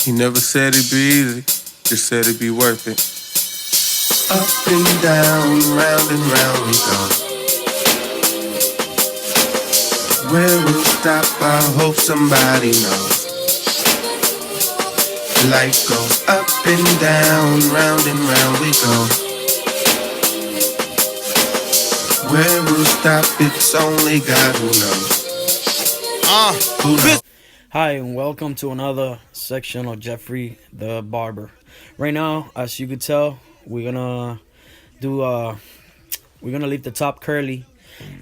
He never said it'd be easy, just said it'd be worth it. Up and down, round and round we go. Where we'll stop, I hope somebody knows. Life goes up and down, round and round we go. Where we'll stop, it's only God who knows. Who knows? Hi, and welcome to another section of Jeffrey the Barber. Right now, as you could tell, do we're gonna leave the top curly,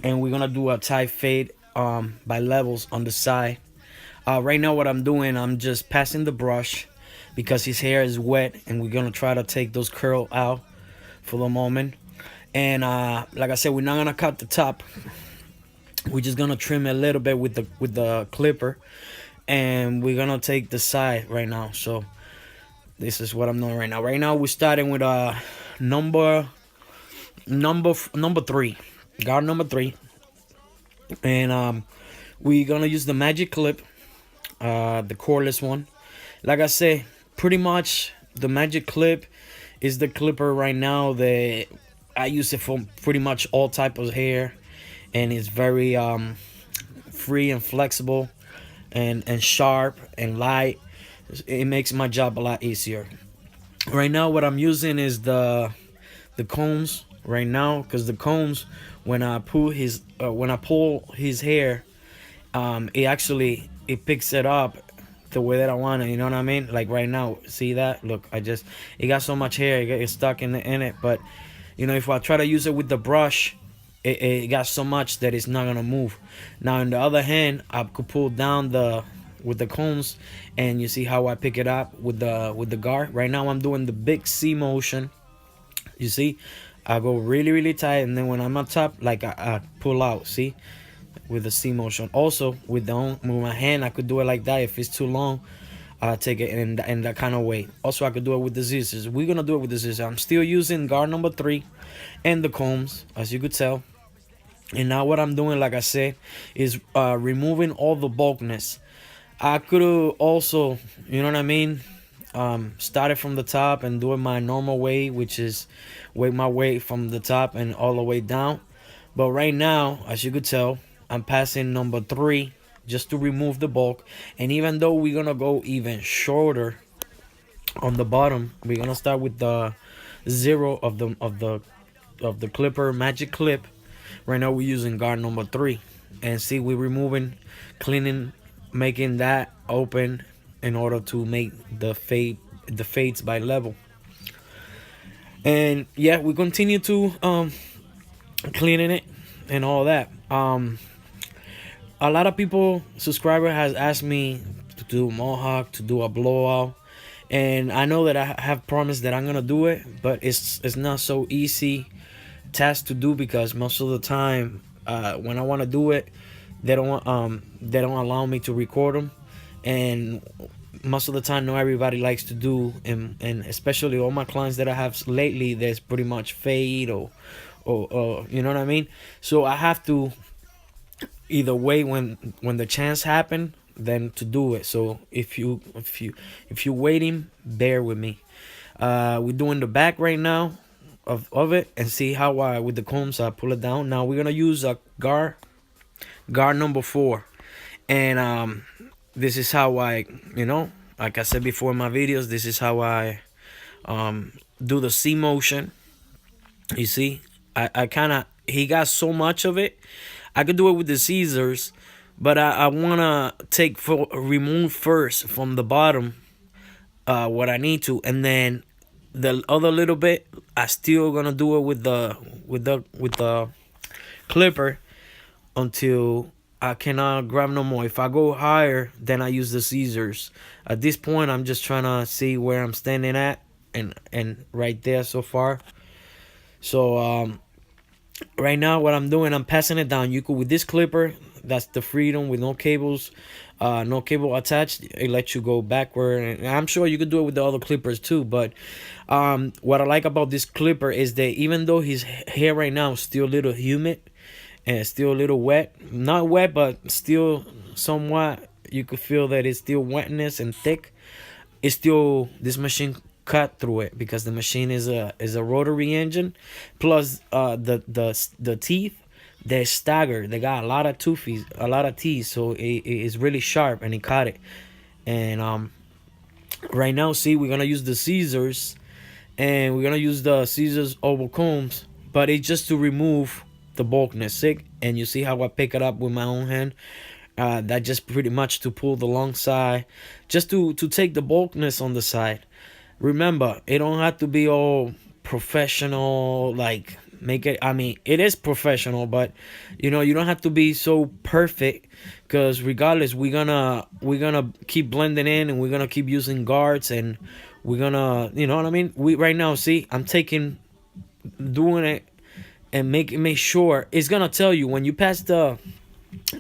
and we're gonna do a tight fade by levels on the side. Right now, what I'm doing, I'm just passing the brush because his hair is wet, and we're gonna try to take those curls out for the moment. And like I said, we're not gonna cut the top. We're just gonna trim it a little bit with the clipper, and we're gonna take the side right now. So this is what I'm doing right now. Right now, we're starting with number three, guard number three, and we're gonna use the magic clip, the cordless one. Like I say, pretty much the magic clip is the clipper right now that I use it for pretty much all type of hair, and it's very free and flexible and sharp and light. It makes my job a lot easier. Right now, what I'm using is the combs right now, because the combs, when I pull his hair, it picks it up the way that I want it. You know what I mean? Like right now, see that? Look, it got so much hair, it's stuck in it. But if I try to use it with the brush, it got so much that it's not gonna move. Now, on the other hand, I could pull down with the combs, and you see how I pick it up with the guard. Right now, I'm doing the big C motion. You see, I go really really tight, and then when I'm on top, like I pull out. See, with the C motion. Also, with my hand, I could do it like that. If it's too long, I take it in that kind of way. Also, I could do it with the scissors. We're gonna do it with the scissors. I'm still using guard number three and the combs, as you could tell. And now what I'm doing, like I said, is removing all the bulkness. I could also, you know what I mean, start it from the top and do it my normal way, which is weight my weight from the top and all the way down. But right now, as you could tell, I'm passing number three just to remove the bulk. And even though we're gonna go even shorter on the bottom, we're gonna start with the zero of the clipper magic clip. Right now we're using guard number three, and see, we're removing, cleaning, making that open in order to make the fades by level. And yeah, we continue to cleaning it and all that. A lot of people, subscriber, has asked me to do mohawk, to do a blowout, and I know that I have promised that I'm gonna do it, but it's not so easy task to do, because most of the time, when I want to do it, they don't allow me to record them, and most of the time, not everybody likes to do, and especially all my clients that I have lately, there's pretty much fade or you know what I mean. So I have to either wait when the chance happen, then to do it. So if you waiting, bear with me. We're doing the back right now of it, and see how I, with the combs, I pull it down. Now we're gonna use a guard number four, and this is how I, like I said before in my videos, this is how I do the C motion. You see, I kind of, he got so much of it. I could do it with the scissors, but I wanna remove first from the bottom what I need to, and then the other little bit I still gonna do it with the clipper until I cannot grab no more. If I go higher, then I use the scissors. At this point, I'm just trying to see where I'm standing at, and right there so far. So right now, what I'm doing, I'm passing it down. You could, with this clipper, that's the Freedom with no cables, no cable attached. It lets you go backward, and I'm sure you could do it with the other clippers too. But what I like about this clipper is that even though his hair right now is still a little humid and still a little wet, not wet, but still somewhat, you could feel that it's still wetness and thick. it's still, this machine cut through it because the machine is a rotary engine, plus the teeth, they're staggered. They got a lot of toothies, a lot of teeth, so it is really sharp, and it cut it. And right now, see, we're gonna use the scissors, and we're gonna use the scissors over combs, but it's just to remove the bulkness, see? And you see how I pick it up with my own hand. That just pretty much to pull the long side, just to take the bulkness on the side. Remember, it don't have to be all professional, like make it, I mean, it is professional, but you don't have to be so perfect, because regardless, we're gonna keep blending in, and we're gonna keep using guards, and we're gonna, you know what I mean. We right now, see, I'm taking, doing it, and make sure it's gonna tell you when you pass the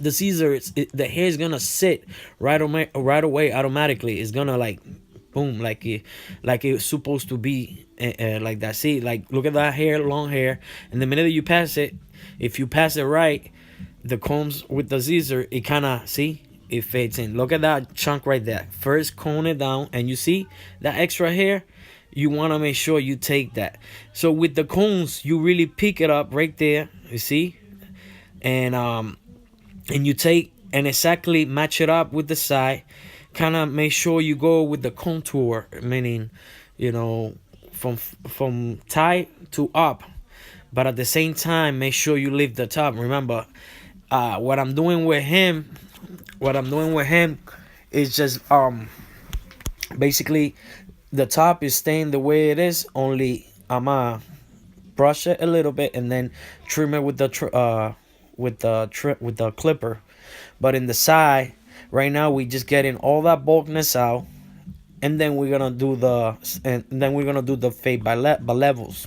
Caesar, the hair is gonna sit right away automatically. It's gonna like boom, like it's supposed to be, like that. See, like look at that hair, long hair, and the minute that you pass it, if you pass it right, the combs with the Caesar, it kind of, see, it fades in. Look at that chunk right there. First comb it down, and you see that extra hair. You want to make sure you take that. So with the combs, you really pick it up right there. You see, and you take and exactly match it up with the side. Kind of make sure you go with the contour, meaning, you know, from tight to up, but at the same time make sure you leave the top. Remember, what I'm doing with him, is just basically the top is staying the way it is, only I'ma brush it a little bit and then trim it with the clipper. But in the side, right now we just getting all that bulkness out, and then we're gonna do the fade by levels.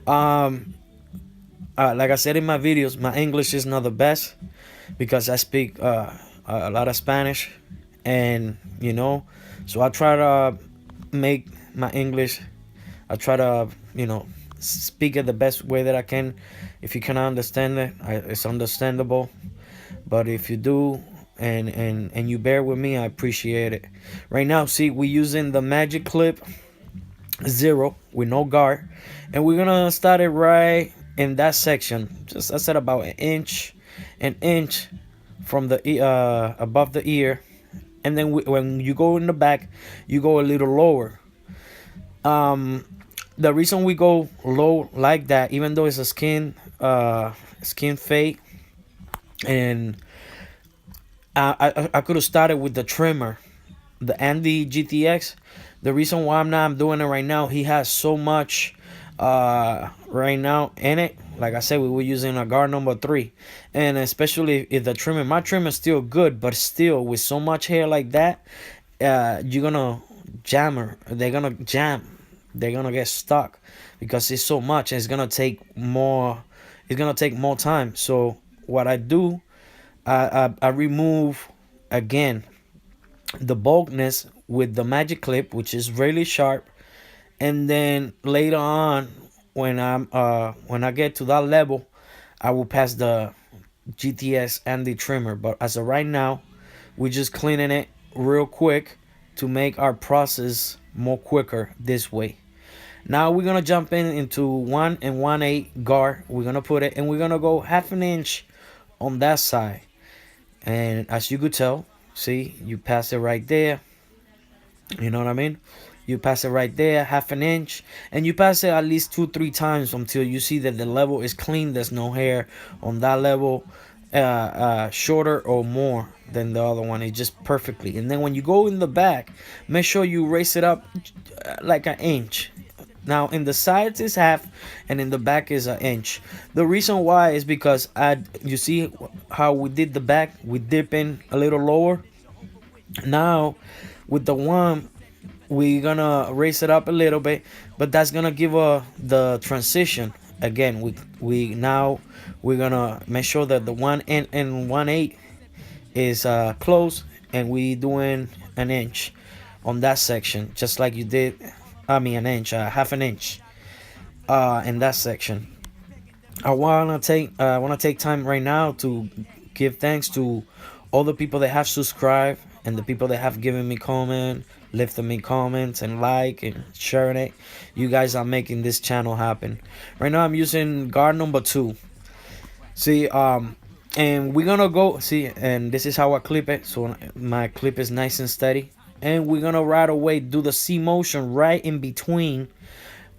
Like I said in my videos, my English is not the best because I speak a lot of Spanish, and so I try to make my English. I try to speak it the best way that I can. If you cannot understand it, it's understandable. But if you do, and you bear with me, I appreciate it. Right now, see, we're using the Magic Clip Zero with no guard, and we're gonna start it right in that section. Just I said about an inch from the above the ear, and then when you go in the back, you go a little lower. The reason we go low like that, even though it's a skin fade, and I could have started with the trimmer, the Andy GTX. The reason why I'm doing it right now, he has so much right now in it. Like I said, we were using a guard number 3, and especially if the trimmer, my trimmer is still good, but still with so much hair like that, you're gonna jam her. They're gonna jam. They're gonna get stuck because it's so much. And it's gonna take more. It's gonna take more time. So what I do, I remove again the bulkness with the Magic Clip, which is really sharp, and then later on, when I get to that level, I will pass the GTS and the trimmer. But as of right now, we're just cleaning it real quick to make our process more quicker this way. Now we're gonna jump into 1 1/8 guard. We're gonna put it, and we're gonna go half an inch on that side. And as you could tell, see, you pass it right there. You know what I mean? You pass it right there, half an inch, and you pass it at least 2-3 times until you see that the level is clean. There's no hair on that level, shorter or more than the other one. It's just perfectly. And then when you go in the back, make sure you raise it up like an inch. Now in the sides is half, and in the back is an inch. The reason why is because you see how we did the back, we dip in a little lower. Now with the one, we're gonna raise it up a little bit, but that's gonna give the transition. Again, we're gonna make sure that the 1 and 1/8 is close, and we doing an inch on that section, just like you did. I mean an inch, half an inch in that section. I wanna take time right now to give thanks to all the people that have subscribed and the people that have given me comment, lifting me comments and like and sharing it. You guys are making this channel happen. Right now I'm using guard number 2. See, and we're gonna go see, and this is how I clip it. So my clip is nice and steady, and we're gonna right away do the C motion right in between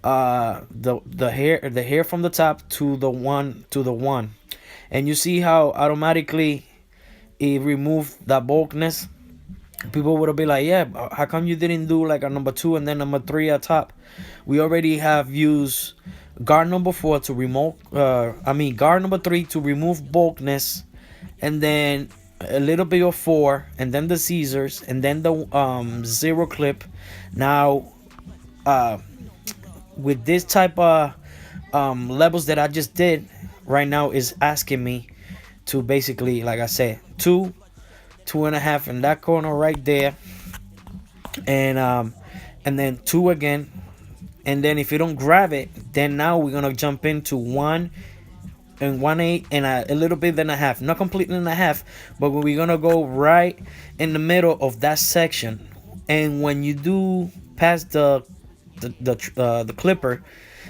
the hair from the top to the one, and you see how automatically it removed that bulkiness. People would be like, yeah, how come you didn't do like a number 2 and then number 3 at top? We already have used guard number 4 to remove guard number 3 to remove bulkiness, and then a little bit of 4, and then the scissors, and then the 0 clip. Now with this type of levels that I just did right now is asking me to basically, like I said, 2.5 in that corner right there, and then 2 again, and then if you don't grab it, then now we're gonna jump into 1 and 1/8 and a little bit and a half, not completely and a half, but we're gonna go right in the middle of that section. And when you do pass the clipper,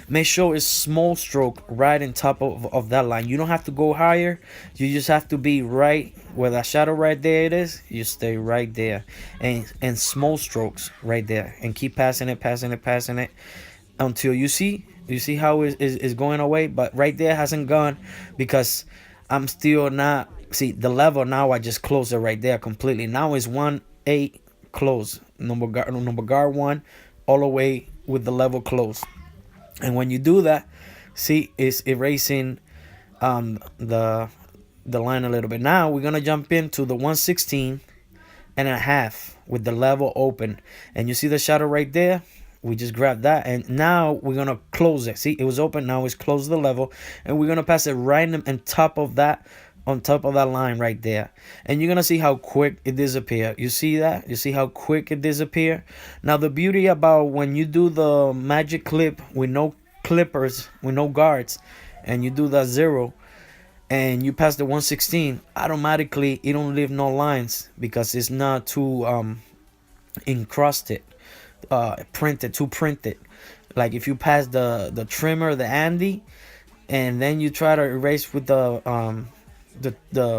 make sure it's small stroke right in top of that line. You don't have to go higher, you just have to be right where that shadow right there it is. You stay right there, and small strokes right there, and keep passing it until you see how it is going away. But right there hasn't gone because I'm still not, see the level. Now I just close it right there completely. Now it's 1/8 close, number guard 1 all the way with the level close. And when you do that, see, it's erasing the line a little bit. Now we're gonna jump into the 1/16.5 with the level open, and you see the shadow right there. We just grab that, and now we're gonna close it. See, it was open, now it's closed the level, and we're gonna pass it right on top of that line right there. And you're gonna see how quick it disappear. You see that? You see how quick it disappear? Now the beauty about when you do the magic clip with no clippers, with no guards, and you do that 0 and you pass the 1/16, automatically it don't leave no lines because it's not too encrusted, printed. Like if you pass the trimmer, the Andy, and then you try to erase with the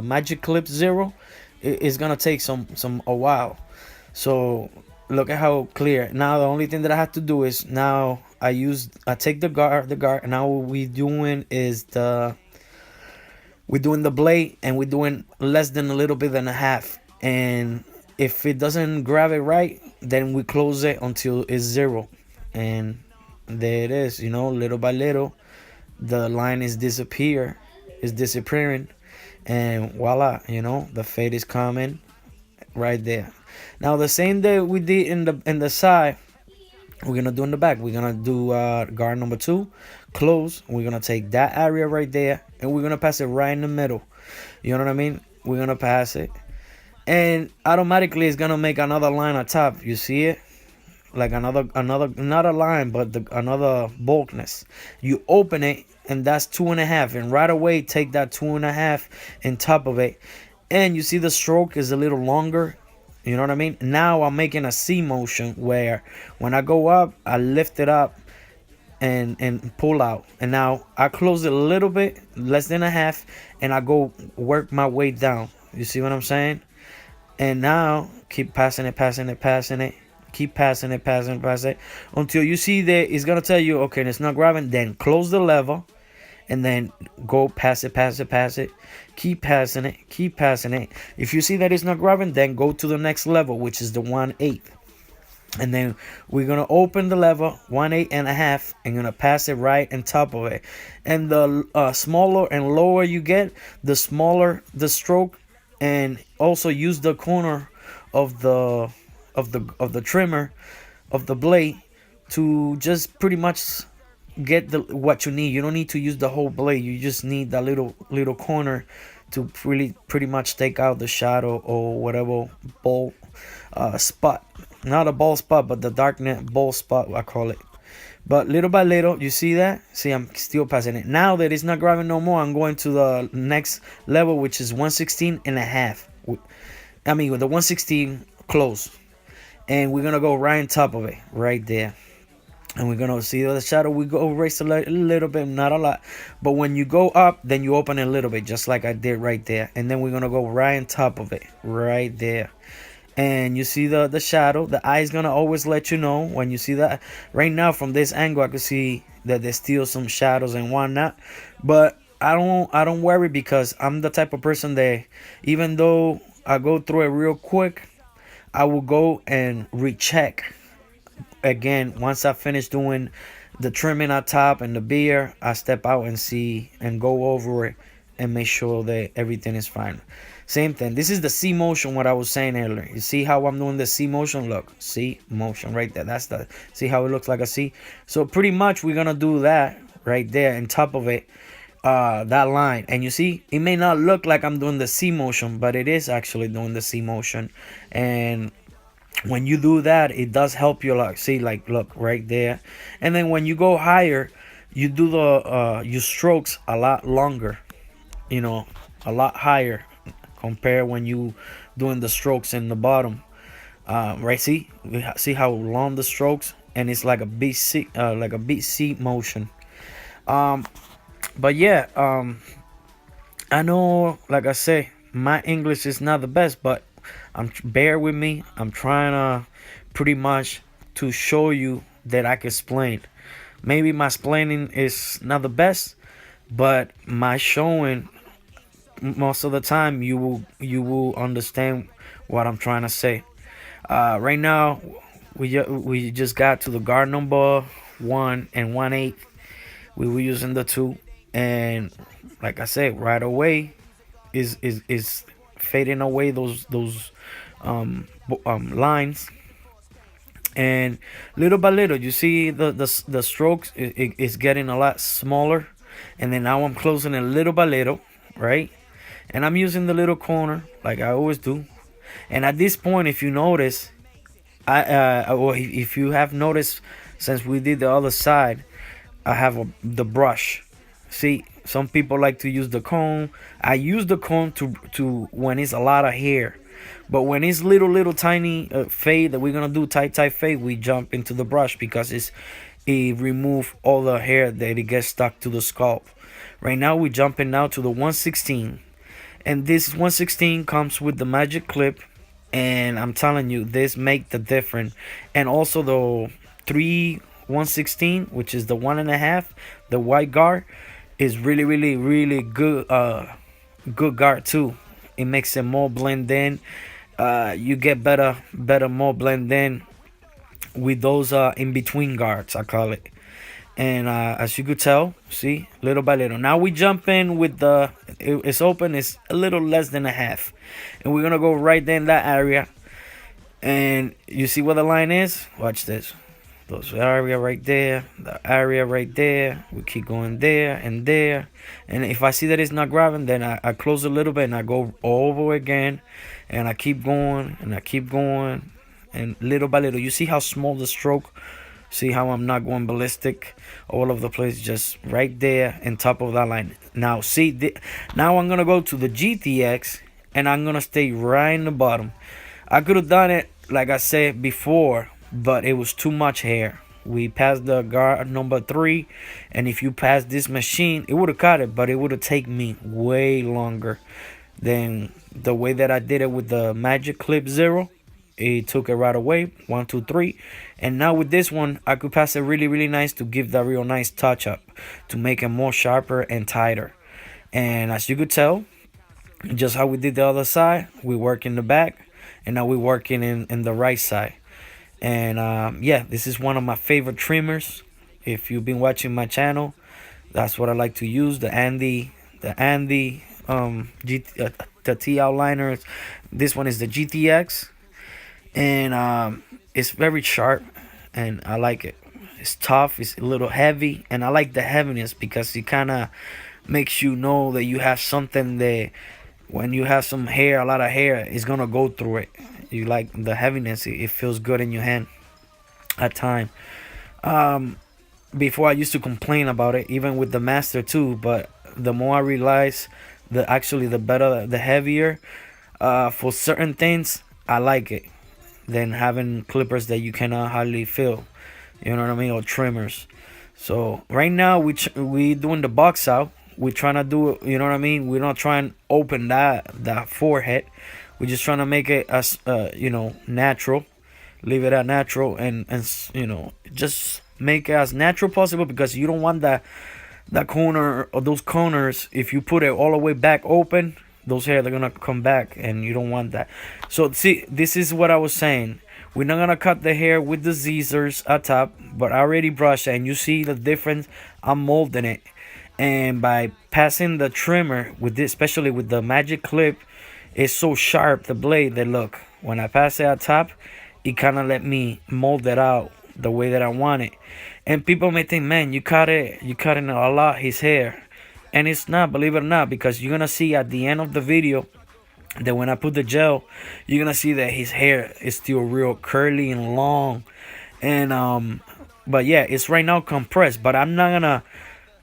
magic clip 0, it's gonna take a while. So look at how clear. Now the only thing that I have to do is, now I take the guard, and now what we're doing is we're doing the blade, and we're doing less than a little bit and a half. And if it doesn't grab it right, then we close it until it's 0, and there it is. Little by little the line is disappearing, and voila, the fade is coming right there. Now the same that we did in the side, we're gonna do in the back. We're gonna do guard number 2 close. We're gonna take that area right there, and we're gonna pass it right in the middle. You know what I mean? We're gonna pass it, and automatically it's gonna make another line on top. You see it? Like another not a line, but another bulkness. You open it, and that's 2.5, and right away take that 2.5 in top of it, and you see the stroke is a little longer. You know what I mean? Now I'm making a C motion where when I go up, I lift it up and pull out, and now I close it a little bit, less than a half, and I go work my way down. You see what I'm saying? And now keep passing it, keep passing it until you see that it's gonna tell you, okay, it's not grabbing. Then close the level, and then go pass it, keep passing it. If you see that it's not grabbing, then go to the next level, which is the 1/8, and then we're gonna open the level 1/8.5 and gonna pass it right on top of it. And the smaller and lower you get, the smaller the stroke. And also use the corner of the trimmer of the blade to just pretty much get what you need. You don't need to use the whole blade. You just need that little corner to pretty much take out the shadow or whatever bald spot. Not a bald spot, but the darkness bald spot, I call it. But little by little, you see that? See, I'm still passing it. Now that it's not grabbing no more, I'm going to the next level, which is 1/16.5. I mean with the 116 close, and we're gonna go right on top of it, right there. And we're gonna see the shadow. We go erase a little bit, not a lot, but when you go up, then you open it a little bit, just like I did right there. And then we're gonna go right on top of it, right there. And you see the shadow. The eye is gonna always let you know when you see that. Right now, from this angle, I can see that there's still some shadows and whatnot, but I don't worry, because I'm the type of person that, even though I go through it real quick, I will go and recheck again once I finish doing the trimming on top and the beer. I step out and see and go over it and make sure that everything is fine. Same thing. This is the C motion, what I was saying earlier. You see how I'm doing the C motion? Look, C motion right there. That's the, see how it looks like a C? So pretty much we're gonna do that right there on top of it, that line. And you see, it may not look like I'm doing the C motion, but it is actually doing the C motion. And when you do that, it does help you, like, see, like, look right there. And then when you go higher, you do the your strokes a lot longer, you know, a lot higher compared when you doing the strokes in the bottom. Right, see how long the strokes, and it's like a BC like a BC motion. But yeah, I know, like I say, my English is not the best, but bear with me. I'm trying to pretty much to show you that I can explain. Maybe my explaining is not the best, but my showing, most of the time you will understand what I'm trying to say. Right now, we just got to the guard number 1 and 1/8. We were using the 2, and like I said, right away is fading away those lines, and little by little you see the strokes is getting a lot smaller. And then now I'm closing it little by little, right? And I'm using the little corner like I always do. And at this point, if you notice, or if you have noticed, since we did the other side, I have the brush. See, some people like to use the comb. I use the comb to when it's a lot of hair, but when it's little tiny fade that we're gonna do, tight fade, we jump into the brush, because it remove all the hair that it gets stuck to the scalp. Right now we're jumping now to the 116, and this 116 comes with the magic clip, and I'm telling you, this make the difference. And also the 116, which is the 1.5, the white guard, is really good, good guard too. It makes it more blend in. You get better more blend in with those in between guards, I call it. And as you could tell, see, little by little. Now we jump in with it's open, it's a little less than a half, and we're gonna go right there in that area. And you see where the line is? Watch this. Those area right there, the area right there. We keep going there and there. And if I see that it's not grabbing, then I close a little bit and I go over again. And I keep going and I keep going. And little by little, you see how small the stroke? See how I'm not going ballistic all over the place, just right there on top of that line. Now see, now I'm gonna go to the GTX, and I'm gonna stay right in the bottom. I could have done it like I said before, but it was too much hair. We passed the guard number 3, and if you pass this machine, it would have cut it, but it would have taken me way longer than the way that I did it with the Magic Clip 0. It took it right away, 1 2 3. And now with this one, I could pass it really nice to give that real nice touch up, to make it more sharper and tighter. And as you could tell, just how we did the other side, we work in the back, and now we're working in the right side. And yeah, this is one of my favorite trimmers. If you've been watching my channel, that's what I like to use, the Andy the T outliners. This one is the GTX, and it's very sharp, and I like it. It's tough, it's a little heavy, and I like the heaviness, because it kind of makes you know that you have something that, when you have some hair, a lot of hair, it's gonna go through it. You like the heaviness, it feels good in your hand at time. Before I used to complain about it, even with the Master too, but the more I realize, the better, the heavier, For certain things, I like it than having clippers that you cannot hardly feel. You know what I mean? Or trimmers. So right now we doing the box out. We're trying to do it. You know what I mean? We're not trying to open that forehead. We're just trying to make it as natural. Leave it at natural and just make it as natural possible because you don't want that corner or those corners. If you put it all the way back open, those hair they're gonna come back and you don't want that. So see, this is what I was saying. We're not gonna cut the hair with the scissors at top, but I already brushed it and you see the difference. I'm molding it, and by passing the trimmer with this, especially with the magic clip, it's so sharp the blade that look when I pass it at top, it kind of let me mold it out the way that I want it. And people may think, man, you cutting a lot his hair, and it's not, believe it or not, because you're gonna see at the end of the video that when I put the gel, you're gonna see that his hair is still real curly and long, and but yeah, it's right now compressed. But I'm not gonna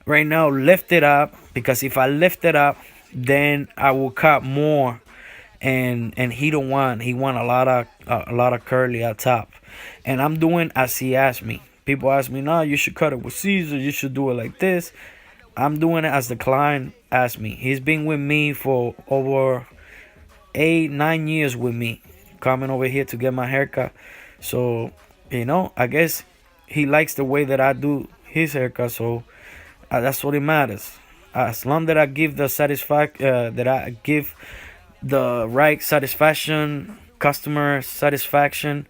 right now lift it up because if I lift it up, then I will cut more, and he want a lot of curly at top, and I'm doing as he asked me. People ask me, no, you should cut it with scissors. You should do it like this. I'm doing it as the client asked me. He's been with me for over 8, 9 years with me, coming over here to get my haircut. So, I guess he likes the way that I do his haircut. So that's what it matters. As long that I give the right satisfaction, customer satisfaction,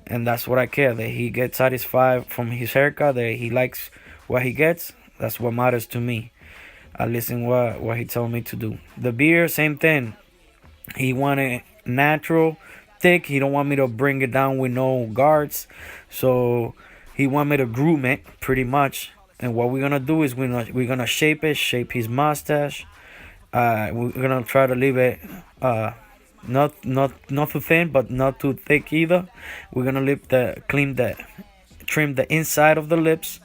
and that's what I care. That he gets satisfied from his haircut. That he likes what he gets. That's what matters to me. I listen what he told me to do. The beard, same thing. He wanted natural, thick. He don't want me to bring it down with no guards. So he want me to groom it pretty much. And what we're gonna do is we're gonna shape it, shape his mustache. We're gonna try to leave it not too thin, but not too thick either. We're gonna trim the inside of the lips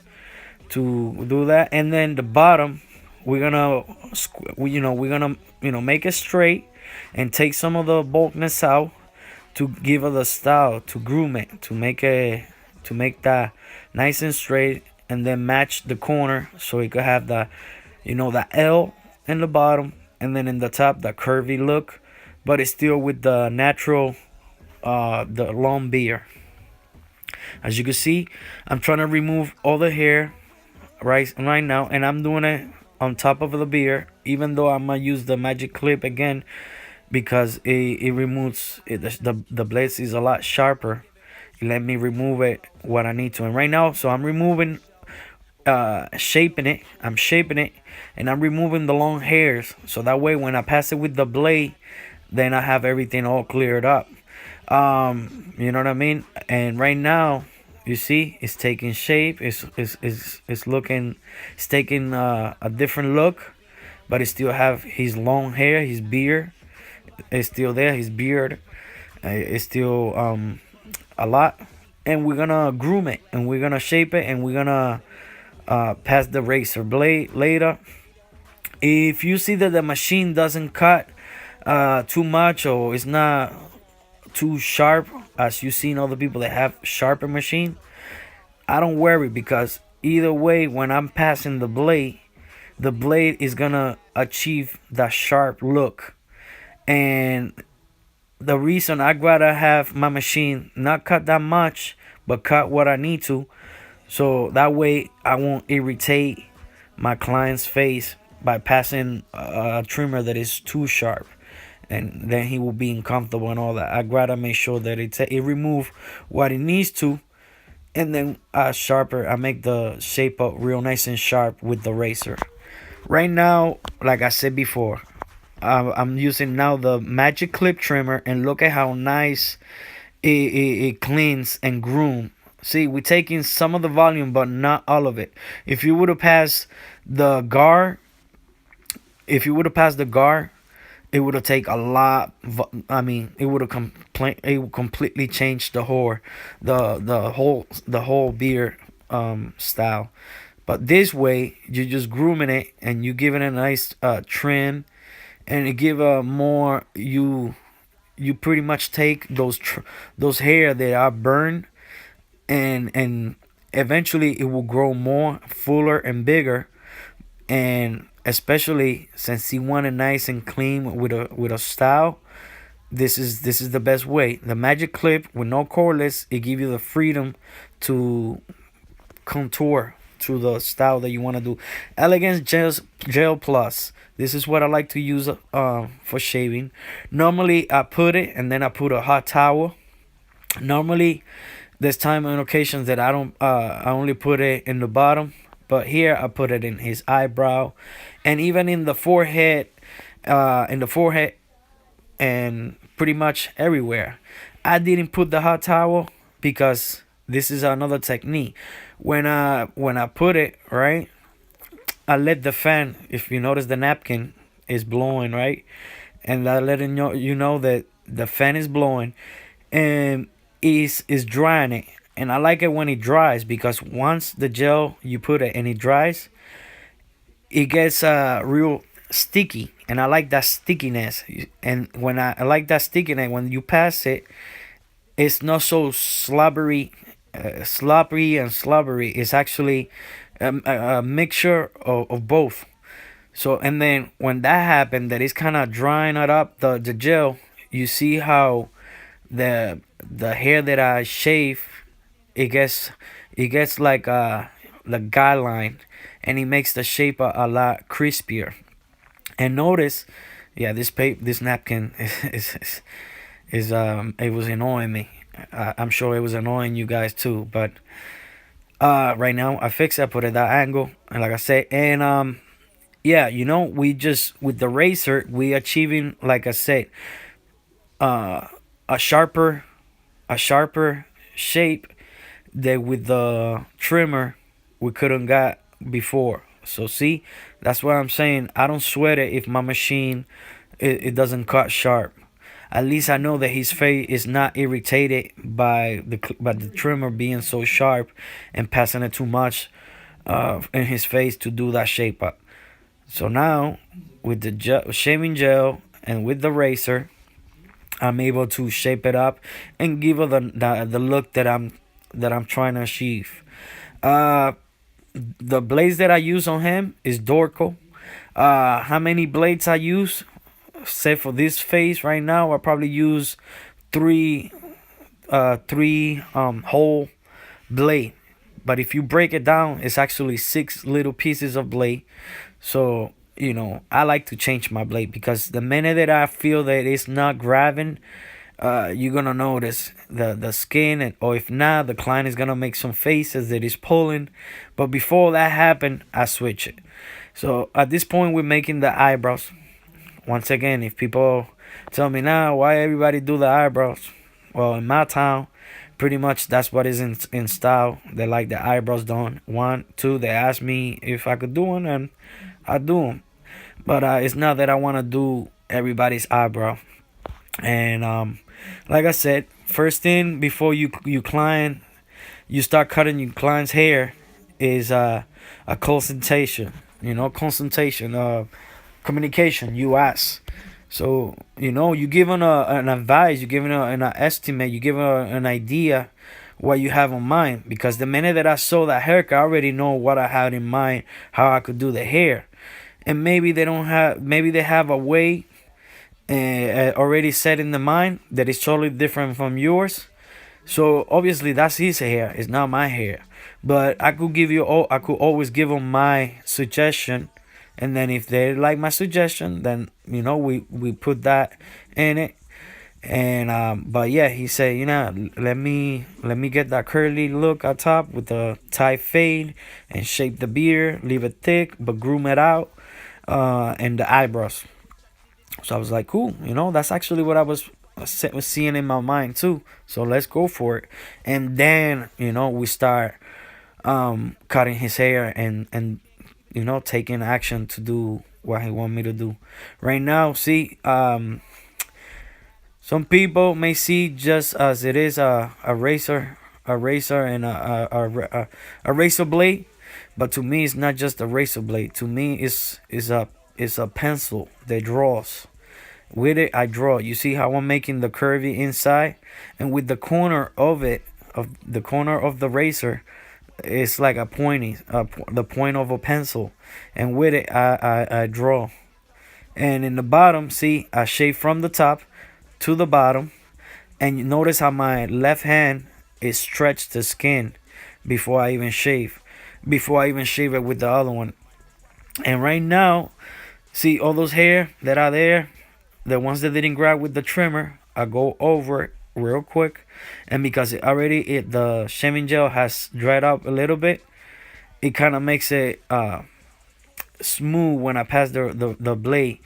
to do that, and then the bottom we're gonna make it straight and take some of the bulkness out to give it the style, to groom it, to make that nice and straight, and then match the corner so it could have the L in the bottom, and then in the top the curvy look, but it's still with the natural the long beard. As you can see, I'm trying to remove all the hair right now, and I'm doing it on top of the beard, even though I'm gonna use the magic clip again because it removes it, the blades is a lot sharper. It let me remove it what I need to. And right now, so I'm removing shaping it, and I'm removing the long hairs, so that way when I pass it with the blade, then I have everything all cleared up. You know what I mean? And right now, you see, it's taking shape. It's taking a different look, but it still have his long hair, his beard is still there. His beard is still a lot, and we're gonna groom it, and we're gonna shape it, and we're gonna pass the razor blade later. If you see that the machine doesn't cut too much, or it's not too sharp as you seen other people that have sharper machine, I don't worry, because either way when I'm passing the blade is gonna achieve that sharp look. And the reason I'd rather have my machine not cut that much but cut what I need to, so that way I won't irritate my client's face by passing a trimmer that is too sharp, and then he will be uncomfortable and all that. I'd rather make sure that it remove what it needs to, and then I make the shape up real nice and sharp with the razor. Right now, like I said before, I'm using now the magic clip trimmer, and look at how nice it cleans and groom. See, we're taking some of the volume, but not all of it. If you would have passed the guard, it would have taken a lot. I mean, it would have completely changed the whole beard style. But this way, you're just grooming it, and you giving it a nice trim, and it give a more you pretty much take those hair that are burned, and eventually it will grow more fuller and bigger. And especially since you want it nice and clean with a style, this is the best way. The magic clip with no cordless, it give you the freedom to contour to the style that you want to do. Elegance gel plus, this is what I like to use for shaving. Normally I put it and then I put a hot towel. Normally there's time and occasions that I don't I only put it in the bottom, but here I put it in his eyebrow, and even in the forehead, and pretty much everywhere. I didn't put the hot towel because this is another technique. When I put it right, I let the fan. If you notice, the napkin is blowing, right, and I let it know, that the fan is blowing, and is drying it. And I like it when it dries, because once the gel you put it and it dries, it gets real sticky, and I like that stickiness. And when I like that stickiness, when you pass it, it's not so sloppy and slobbery. It's actually a mixture of both. So, and then when that happened, that is kind of drying it up, the gel. You see how the hair that I shave, it gets like the guideline, and it makes the shape a lot crispier. And notice, yeah, this napkin is it was annoying me. I'm sure it was annoying you guys too. But right now I fix it, I put it that angle, and like I said, and yeah, we just, with the razor, we achieving, like I said, uh a sharper shape that with the trimmer we couldn't got before. So see, that's why I'm saying I don't sweat it if my machine, it doesn't cut sharp. At least I know that his face is not irritated by the trimmer being so sharp and passing it too much in his face to do that shape up. So now with the shaving gel and with the razor, I'm able to shape it up and give her the look that I'm trying to achieve. Uh, the blades that I use on him is Dorco. How many blades I use? Say for this face right now, I probably use three whole blade. But if you break it down, it's actually six little pieces of blade. So I like to change my blade, because the minute that I feel that it's not grabbing, you're gonna notice the skin, or if not, the client is gonna make some faces that is pulling. But before that happen, I switch it. So at this point, we're making the eyebrows. Once again, if people tell me now why everybody do the eyebrows, well, in my town, pretty much that's what is in style. They like the eyebrows done. One, two, they ask me if I could do one, and I do them. But it's not that I want to do everybody's eyebrow. And like I said, first thing before you start cutting your client's hair is a consultation. Communication. You ask. So you give them an advice, you give them an estimate, you give them an idea what you have in mind. Because the minute that I saw that haircut, I already know what I had in mind, how I could do the hair. And maybe they have a way already set in the mind that is totally different from yours. So obviously that's his hair, it's not my hair. But I could always give them my suggestion, and then if they like my suggestion, then we put that in it. And but yeah, he said, let me get that curly look at top with the tight fade, and shape the beard, leave it thick but groom it out, and the eyebrows. So I was like, cool, that's actually what I was seeing in my mind too. So let's go for it. And then we start cutting his hair, and taking action to do what he want me to do. Right now, see, some people may see just as it is a razor, and a razor blade. But to me, it's not just a razor blade. To me, it's a pencil that draws. With it, I draw. You see how I'm making the curvy inside, and with the corner of it, of the corner of the razor, it's like a pointy, the point of a pencil, and with it, I draw. And in the bottom, see, I shave from the top to the bottom, and you notice how my left hand is stretched to skin before I even shave, it with the other one. And right now, see all those hair that are there, the ones that didn't grab with the trimmer, I go over it real quick, and because the shaving gel has dried up a little bit, it kind of makes it smooth when I pass the blade,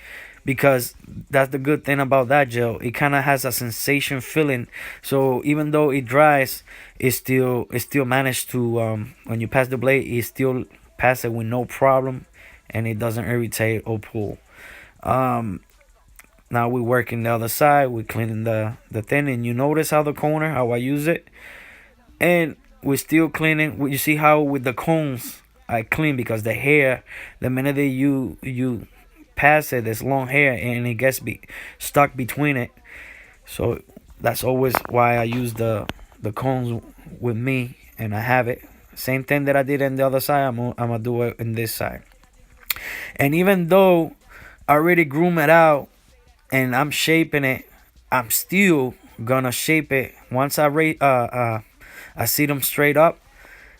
because that's the good thing about that gel. It kind of has a sensation feeling, so even though it dries, it still managed to when you pass the blade, it still pass it with no problem, and it doesn't irritate or pull. um Now we're working the other side, we're cleaning the thing, and you notice how the corner, how I use it, and we're still cleaning. You see how with the combs I clean, because the hair, the minute that you pass it, there's long hair and it gets stuck between it. So that's always why I use the combs with me, and I have it. Same thing that I did on the other side, I'm gonna do it in this side. And even though I already groom it out and I'm shaping it, I'm still gonna shape it once I see them straight up.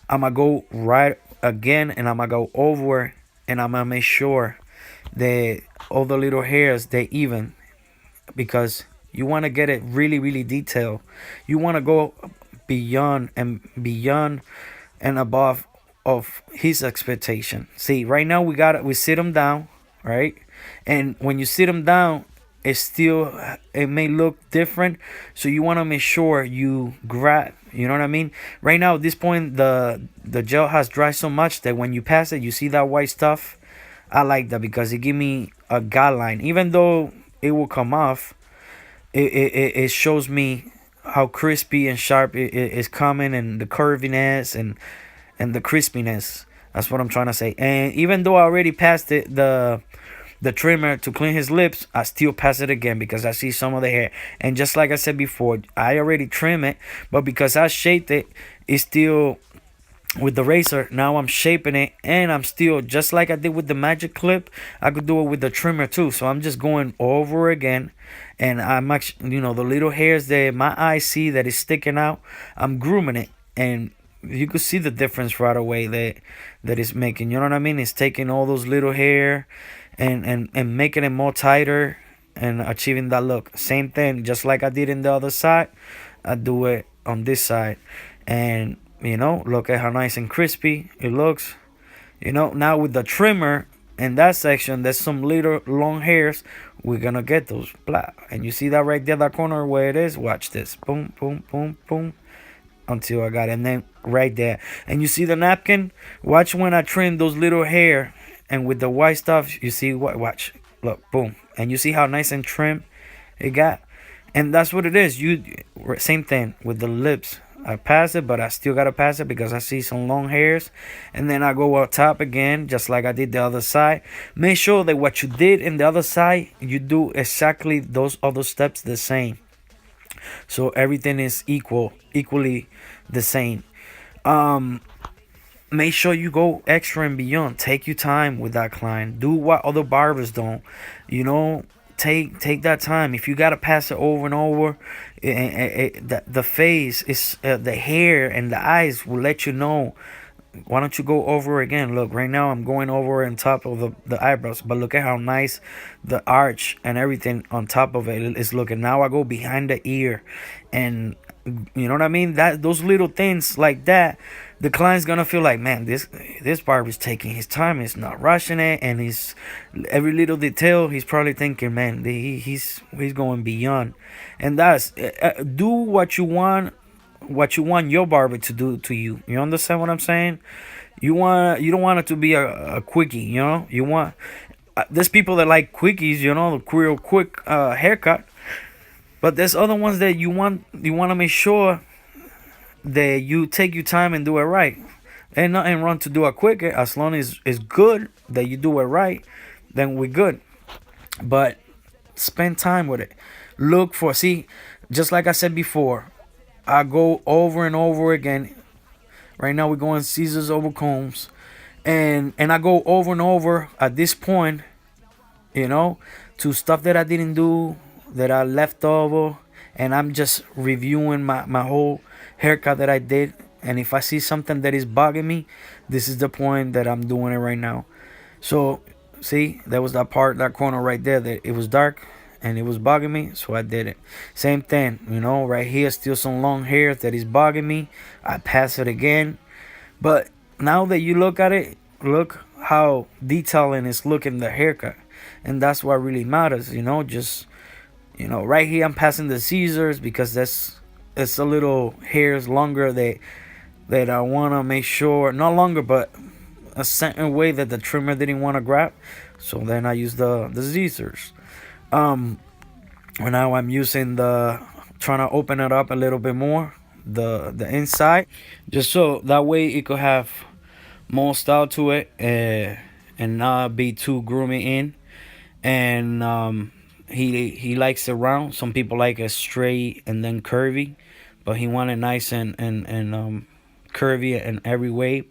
I'm gonna go right again, and I'm gonna go over, and I'm gonna make sure that all the little hairs they even, because you want to get it really really detailed. You want to go beyond and above of his expectation. See, right now we sit him down, right? And when you sit him down, it may look different, so you want to make sure you grab, you know what I mean? Right now at this point, the gel has dried so much that when you pass it, you see that white stuff. I like that because it give me a guideline. Even though it will come off, it shows me how crispy and sharp it is coming, and the curviness and the crispiness. That's what I'm trying to say. And even though I already passed the trimmer to clean his lips, I still pass it again because I see some of the hair. And just like I said before, I already trim it, but because I shaped it, it's still with the razor. Now I'm shaping it, and I'm still, just like I did with the magic clip, I could do it with the trimmer too. So I'm just going over again, and I'm actually, the little hairs that my eyes see that is sticking out, I'm grooming it, and you could see the difference right away that it's making. You know what I mean? It's taking all those little hair and making it more tighter and achieving that look. Same thing, just like I did in the other side, I do it on this side. And look at how nice and crispy it looks. Now with the trimmer in that section, there's some little long hairs. We're gonna get those black, and you see that right there, that corner where it is. Watch this, boom boom boom boom, until I got it. And then right there, and you see the napkin. Watch when I trim those little hair, and with the white stuff, you see what? Watch, look, boom, and you see how nice and trim it got. And that's what it is. Same thing with the lips. I pass it, but I still gotta pass it because I see some long hairs. And then I go up top again, just like I did the other side. Make sure that what you did in the other side, you do exactly those other steps the same, so everything is equally the same. Make sure you go extra and beyond. Take your time with that client. Do what other barbers don't. Take that time. If you gotta pass it over and over, the face is the hair and the eyes will let you know. Why don't you go over again? Look, right now I'm going over on top of the eyebrows, but look at how nice the arch and everything on top of it is looking. Now I go behind the ear, and you know what I mean? That those little things like that, the client's gonna feel like, man, this barber's taking his time. He's not rushing it, and he's every little detail. He's probably thinking, man, he's going beyond. And that's do what you want your barber to do to you. You understand what I'm saying? You don't want it to be a quickie. You want there's people that like quickies. The real quick haircut. But there's other ones that you want to make sure that you take your time and do it right. And nothing wrong to do it quicker, as long as it's good that you do it right, then we're good. But spend time with it. Look for, see, just like I said before, I go over and over again. Right now we're going scissors over combs, and I go over and over at this point, you know, to stuff that I didn't do, that I left over, and I'm just reviewing my whole haircut that I did. And if I see something that is bugging me, this is the point that I'm doing it right now. So see, that was that part, that corner right there, that it was dark and it was bugging me, so I did it. Same thing, you know, right here, still some long hair that is bugging me. I pass it again. But now that you look at it, look how detailing is looking the haircut. And that's what really matters, you know. Just, you know, right here I'm passing the scissors because it's a little hairs longer that I want to make sure, not longer, but a certain way that the trimmer didn't want to grab. So then I use the scissors. Now I'm using trying to open it up a little bit more, the inside, just so that way it could have more style to it, and not be too groomy in. And he likes it round. Some people like it straight and then curvy, but he wanted nice and curvy in every way,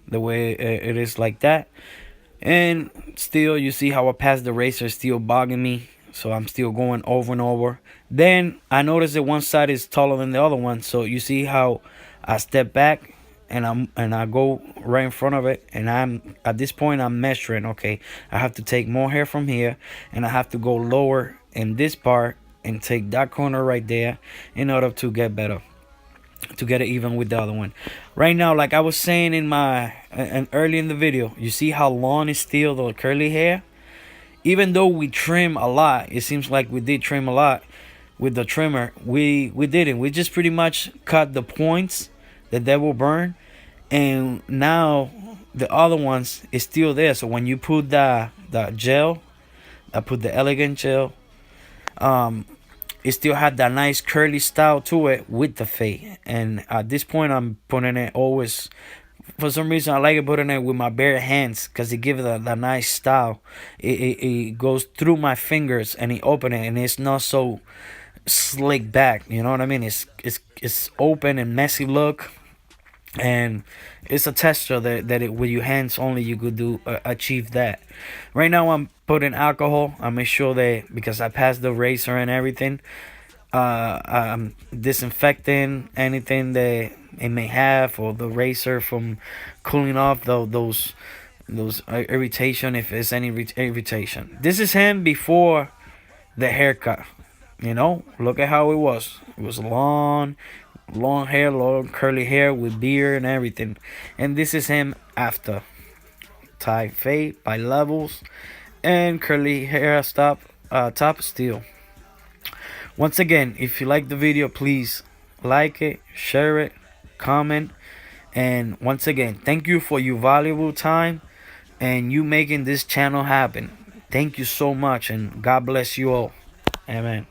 the way it is like that. And still, you see how I passed the razor, still bogging me, so I'm still going over and over. Then I notice that one side is taller than the other one, so you see how I step back and I go right in front of it, and I'm at this point I'm measuring. Okay, I have to take more hair from here, and I have to go lower in this part and take that corner right there in order to get better, to get it even with the other one. Right now, like I was saying and early in the video, you see how long is still the curly hair. Even though we trim a lot, it seems like we did trim a lot with the trimmer. We didn't. We just pretty much cut the points that will burn, and now the other ones is still there. So when you put the gel, I put the elegant gel, it still had that nice curly style to it with the fade. And at this point I'm putting it always, for some reason I like it putting it with my bare hands, because it gives it that nice style. It goes through my fingers and it open it, and it's not so slick back, you know what I mean? It's open and messy look, and it's a texture that with your hands only you could do achieve that. Right now I'm putting alcohol. I make sure that, because I passed the razor and everything, I'm disinfecting anything that it may have, or the razor from cooling off those irritation, if there's any irritation. This is him before the haircut. You know, look at how it was. It was long hair, long curly hair with beard and everything. And this is him after. Tie fade by levels, and curly hair top still. Once again, if you like the video, please like it, share it, comment. And once again, thank you for your valuable time and you making this channel happen. Thank you so much, and God bless you all. Amen.